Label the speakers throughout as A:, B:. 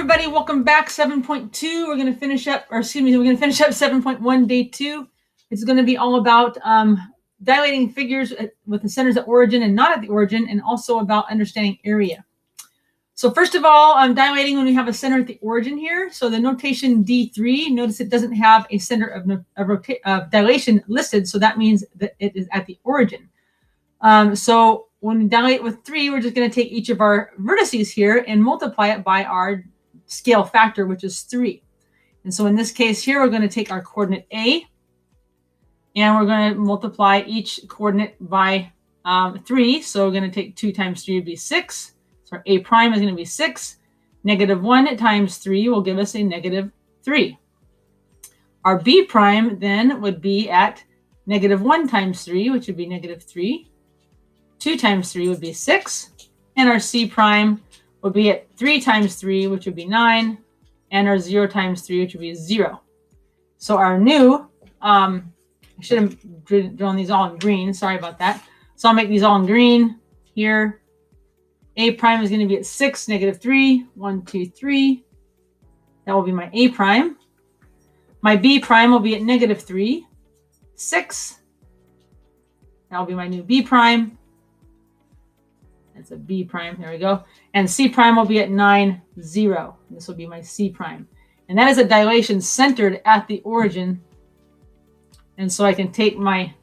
A: everybody, welcome back. 7.2, we're going to finish up, we're going to finish up 7.1 day 2. It's going to be all about dilating figures with the centers at origin and not at the origin, and also about understanding area. So first of all, I'm dilating when we have a center at the origin here. So the notation D3, notice it doesn't have a center of dilation listed, so that means that it is at the origin. So when we dilate with 3, we're just going to take each of our vertices here and multiply it by our scale factor, which is 3. And so in this case here, we're going to take our coordinate A, and we're going to multiply each coordinate by 3. So we're going to take 2 times 3 would be 6. So our A prime is going to be 6. -1 times 3 will give us a -3. Our B prime then would be at -1 times 3, which would be -3. 2 times 3 would be 6. And our C prime would be at 3 times 3, which would be 9. And our 0 times 3, which would be 0. So our new, I should have drawn these all in green. Sorry about that. So I'll make these all in green here. A prime is going to be at 6, -3. 1, 2, 3. That will be my A prime. My B prime will be at -3, 6. That will be my new B prime. That's a B prime. There we go. And C prime will be at 9, 0. This will be my C prime. And that is a dilation centered at the origin. And so I can take my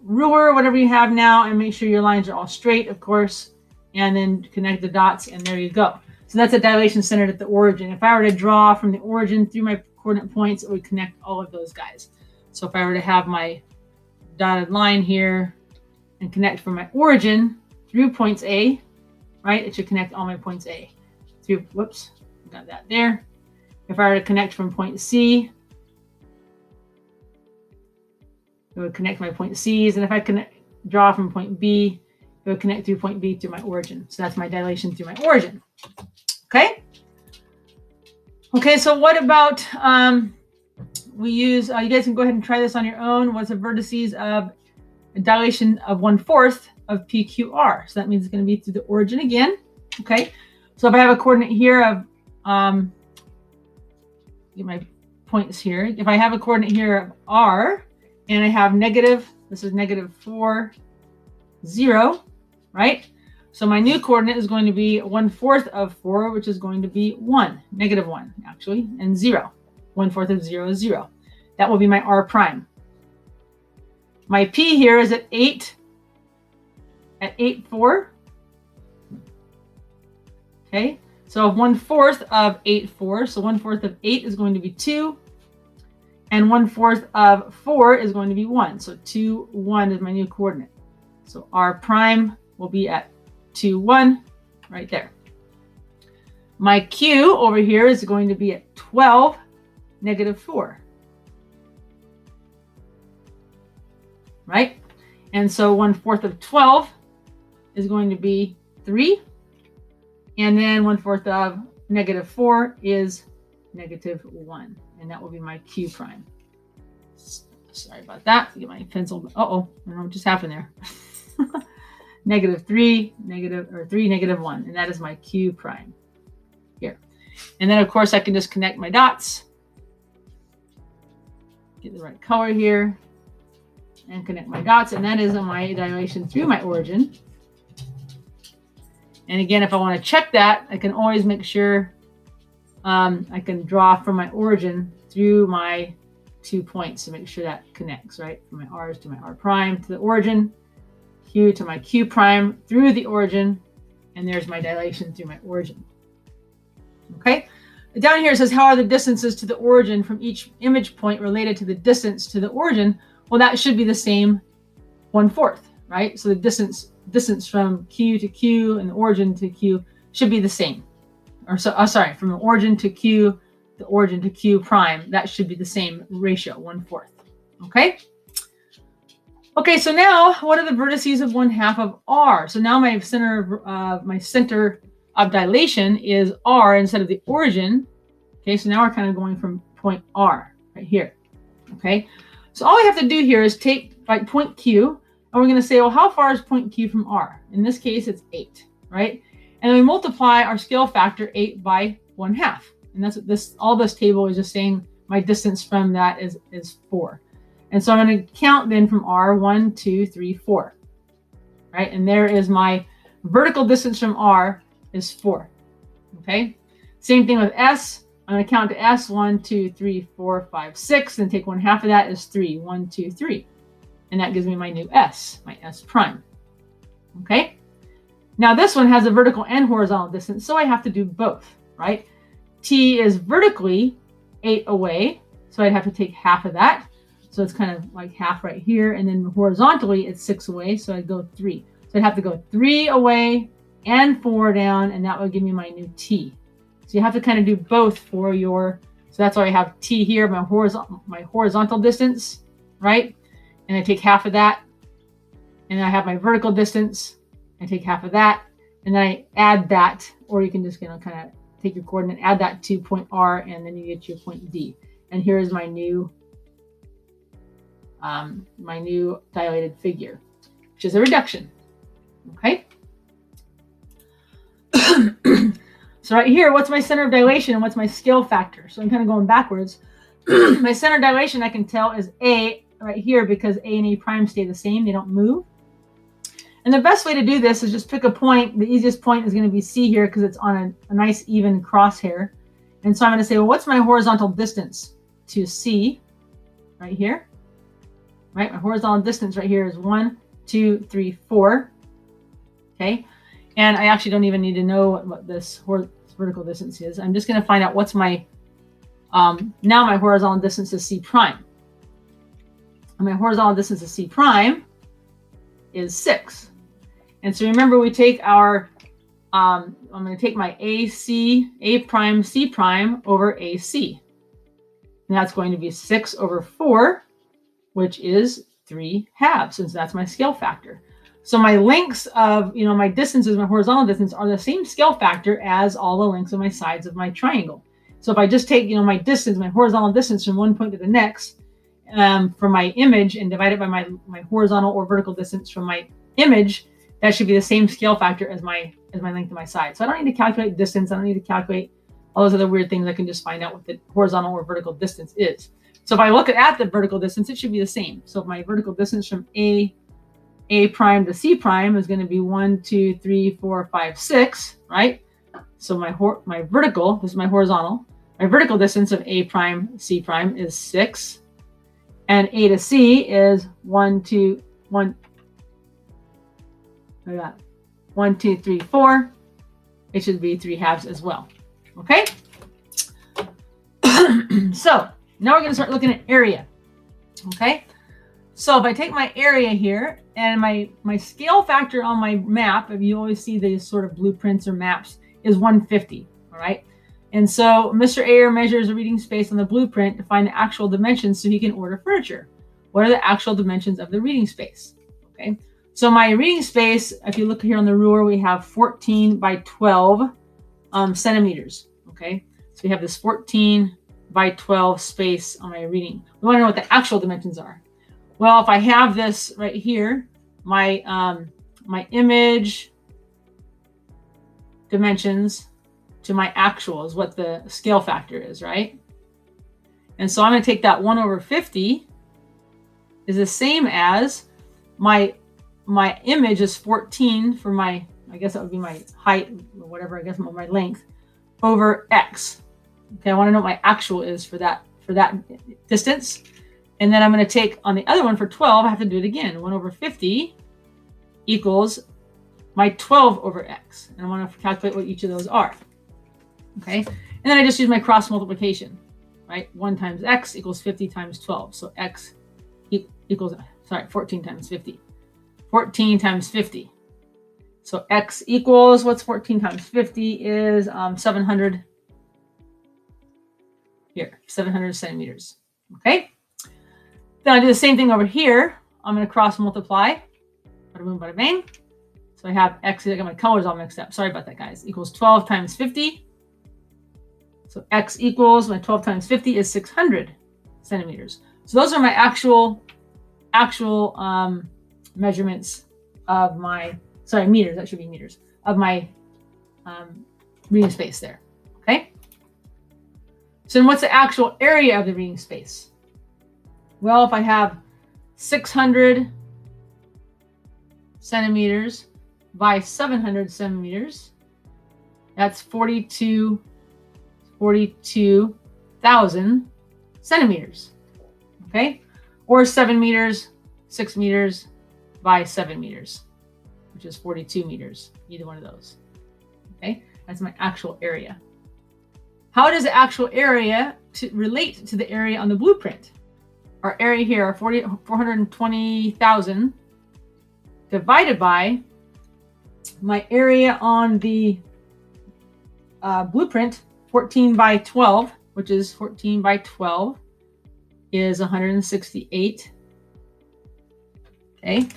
A: ruler, whatever you have now, and make sure your lines are all straight, of course, and then connect the dots, and there you go. So that's a dilation centered at the origin. If I were to draw from the origin through my coordinate points, it would connect all of those guys. So if I were to have my dotted line here and connect from my origin through points A, right, it should connect all my points A. Through, whoops, got that there. If I were to connect from point C, it would connect my point C's, and if I draw from point B, it would connect through point B to my origin. So that's my dilation through my origin. Okay? Okay, so what about, we use, you guys can go ahead and try this on your own. What's the vertices of a dilation of 1/4 of PQR? So that means it's going to be through the origin again. Okay, so if I have a coordinate here of, get my points here. If I have a coordinate here of R, and I have this is -4, 0, right? So my new coordinate is going to be 1/4 of 4, which is going to be 1, -1 actually, and 0. 1/4 of 0 is 0. That will be my R prime. My P here is at 8, at 8, 4. Okay, so 1/4 of 8, 4. So 1/4 of 8 is going to be 2. And 1/4 of 4 is going to be 1. So 2, 1 is my new coordinate. So R prime will be at 2, 1, right there. My Q over here is going to be at 12, -4. Right? And so 1/4 of 12 is going to be 3. And then 1/4 of -4 is -1. And that will be my Q prime. Sorry about that. Get my pencil. Uh-oh, I don't know what just happened there. -3, -3, -1. And that is my Q prime here. And then, of course, I can just connect my dots. Get the right color here. And connect my dots. And that is my dilation through my origin. And again, if I want to check that, I can always make sure I can draw from my origin through my 2 points to make sure that connects, right? From my R's to my R prime to the origin, Q to my Q prime through the origin, and there's my dilation through my origin. Okay? Down here it says, how are the distances to the origin from each image point related to the distance to the origin? Well, that should be the same 1/4, right? So the distance from Q to Q and the origin to Q should be the same. Or so, sorry, from the origin to Q, the origin to Q prime, that should be the same ratio, 1/4. Okay? Okay, so now what are the vertices of 1/2 of R? So now my center of dilation is R instead of the origin. Okay, so now we're kind of going from point R right here. Okay, so all we have to do here is take like point Q, and we're going to say, well, how far is point Q from R? In this case, it's 8, right? And we multiply our scale factor 8 by 1/2. And that's what all this table is just saying my distance from that is 4. And so I'm going to count then from R, 1, 2, 3, 4. Right? And there is my vertical distance from R is 4. Okay? Same thing with S. I'm going to count to S, 1, 2, 3, 4, 5, 6, and take 1/2 of that is 3. 1, 2, 3. And that gives me my new S, my S prime. Okay? Now this one has a vertical and horizontal distance, so I have to do both, right? T is vertically 8 away, so I'd have to take half of that. So it's kind of like half right here, and then horizontally it's 6 away, so I'd go 3. So I'd have to go 3 away and 4 down, and that would give me my new T. So you have to kind of do both for your, so that's why I have T here, my horizontal distance, right? And I take half of that, and then I have my vertical distance. I take half of that, and then I add that, or you can just kind of take your coordinate, add that to point R, and then you get your point D. And here is my new dilated figure, which is a reduction. Okay. So right here, what's my center of dilation and what's my scale factor? So I'm kind of going backwards. My center of dilation I can tell is A right here because A and A prime stay the same. They don't move. And the best way to do this is just pick a point. The easiest point is going to be C here because it's on a nice even crosshair. And so I'm going to say, well, what's my horizontal distance to C right here? Right, my horizontal distance right here is 1, 2, 3, 4. Okay, and I actually don't even need to know what this vertical distance is. I'm just going to find out what's my, now my horizontal distance is C prime. And my horizontal distance to C prime is 6. And so remember, we take our, I'm going to take my A prime, C prime over AC. And that's going to be 6 over 4, which is 3/2, since that's my scale factor. So my lengths of, my distances, my horizontal distance are the same scale factor as all the lengths of my sides of my triangle. So if I just take, my distance, my horizontal distance from one point to the next, for my image and divide it by my horizontal or vertical distance from my image, that should be the same scale factor as my length of my side. So I don't need to calculate distance. I don't need to calculate all those other weird things. I can just find out what the horizontal or vertical distance is. So if I look at the vertical distance, it should be the same. So if my vertical distance from A prime to C prime is going to be 1, 2, 3, 4, 5, 6, right? So my vertical, this is my horizontal. My vertical distance of A prime, C prime is 6. And A to C is 1, 2, 1. I got 1, 2, 3, 4. It should be 3/2 as well. Okay. So now we're going to start looking at area. Okay. So if I take my area here and my scale factor on my map, if you always see these sort of blueprints or maps, is 150. All right. And so Mr. Ayer measures a reading space on the blueprint to find the actual dimensions so he can order furniture. What are the actual dimensions of the reading space? Okay. So my reading space, if you look here on the ruler, we have 14 by 12 centimeters. Okay. So we have this 14 by 12 space on my reading. We want to know what the actual dimensions are. Well, if I have this right here, my image dimensions to my actual is what the scale factor is, right? And so I'm going to take that 1 over 50 is the same as my image is 14 for my, I guess that would be my height or whatever, I guess my length, over X. Okay, I want to know what my actual is for that distance. And then I'm going to take on the other one for 12, I have to do it again. 1 over 50 equals my 12 over X. And I want to calculate what each of those are. Okay, and then I just use my cross multiplication, right? 1 times X equals 50 times 12. So X equals, 14 times 50. 14 times 50. So X equals, what's 14 times 50 is 700 here, 700 centimeters. Okay. Then I do the same thing over here. I'm going to cross multiply. Bada boom, bada bang. So I have X, I got my colors all mixed up. Sorry about that, guys. Equals 12 times 50. So X equals, my 12 times 50 is 600 centimeters. So those are my actual measurements of my, meters, that should be meters, of my reading space there. Okay. So then what's the actual area of the reading space? Well, if I have 600 centimeters by 700 centimeters, that's 42,000 centimeters. Okay. Or 7 meters, 6 meters by 7 meters, which is 42 meters, either one of those. Okay. That's my actual area. How does the actual area relate to the area on the blueprint? Our area here, our 420,000 divided by my area on the blueprint, 14 by 12, which is 14 by 12 is 168. Okay.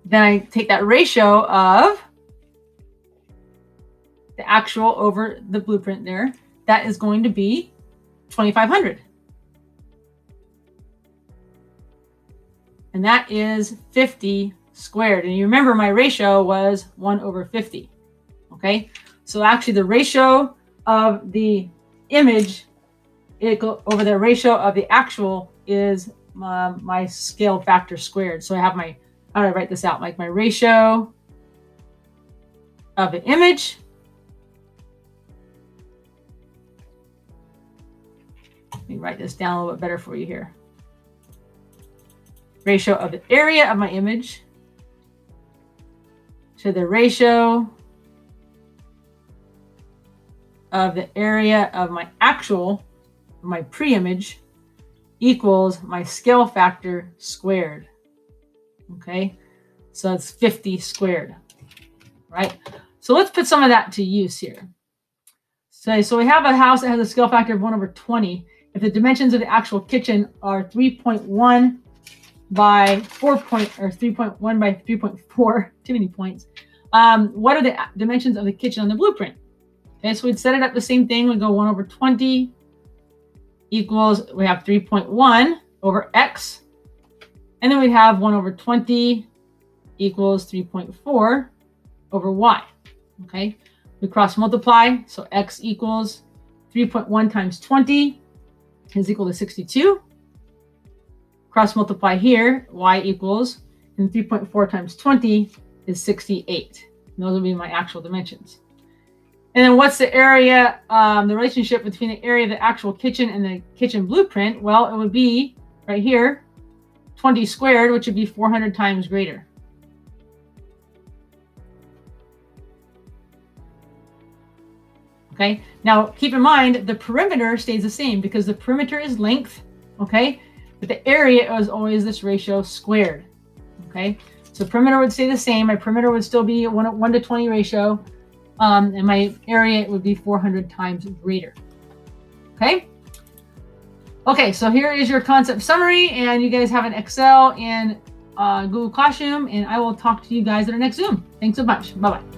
A: Then I take that ratio of the actual over the blueprint there. That is going to be 2,500. And that is 50 squared. And you remember my ratio was 1/50. Okay. So actually the ratio of the image over the ratio of the actual is my scale factor squared. So I have my, how do I write this out? Like my ratio of the image let me write this down a little bit better for you here. Ratio of the area of my image to the ratio of the area of my actual, my pre-image, equals my scale factor squared. Okay, so it's 50 squared, right? So let's put some of that to use here. So we have a house that has a scale factor of 1/20. If the dimensions of the actual kitchen are 3.1 by 3.1 by 3.4, too many points. What are the dimensions of the kitchen on the blueprint? Okay, so we'd set it up the same thing. We go 1/20 equals, we have 3.1 over x. And then we have 1/20 equals 3.4 over y. Okay, we cross multiply. So x equals 3.1 times 20 is equal to 62. Cross multiply here, y equals, and 3.4 times 20 is 68. And those will be my actual dimensions. And then what's the area, the relationship between the area of the actual kitchen and the kitchen blueprint? Well, it would be right here, 20 squared, which would be 400 times greater. Okay, now keep in mind the perimeter stays the same because the perimeter is length, okay? But the area is always this ratio squared, okay? So perimeter would stay the same. My perimeter would still be a 1:20 ratio, and my area would be 400 times greater, okay? Okay, so here is your concept summary, and you guys have an Excel and Google Classroom, and I will talk to you guys at our next Zoom. Thanks so much. Bye-bye.